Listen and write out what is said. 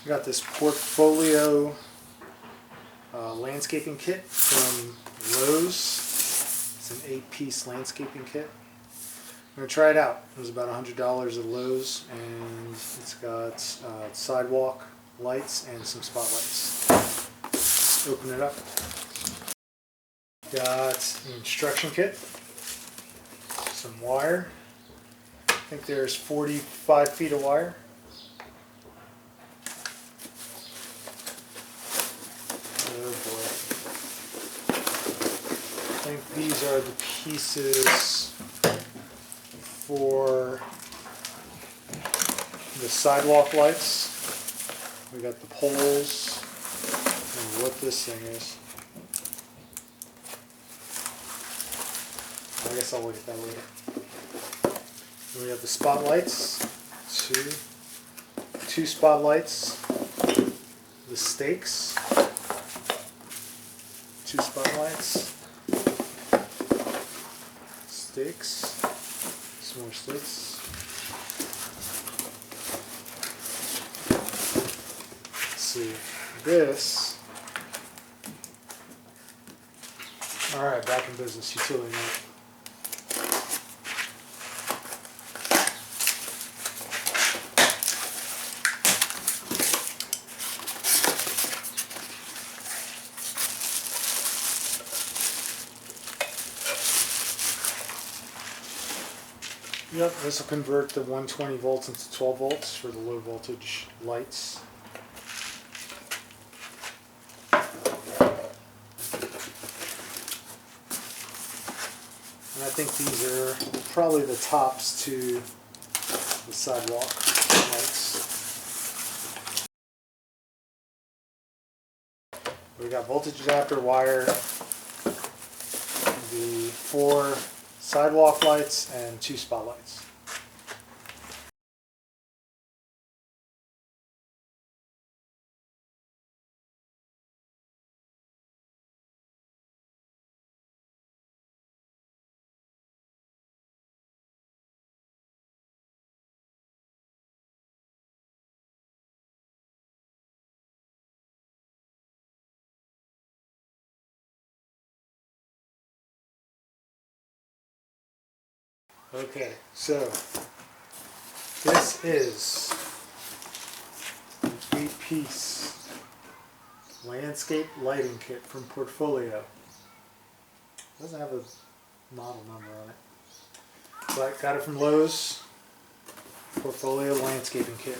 Got this portfolio landscaping kit from Lowe's. It's an 8-piece landscaping kit. I'm going to try it out. It was about $100 at Lowe's, and it's got sidewalk lights and some spotlights. Let's open it up. Got an instruction kit, some wire. I think there's 45 feet of wire. Oh boy. I think these are the pieces for the sidewalk lights. We got the poles and what this thing is. I guess I'll look at that later. We have the spotlights, two spotlights, the stakes, 2 spotlights, stakes, some more stakes. Let's see, this. Alright, back in business, utility net. Yep, this will convert the 120 volts into 12 volts for the low voltage lights. And I think these are probably the tops to the sidewalk lights. We got voltage adapter wire, the 4 sidewalk lights, and 2 spotlights. Okay, so this is an 8-piece landscape lighting kit from Portfolio. It doesn't have a model number on it, but got it from Lowe's. Portfolio landscaping kit.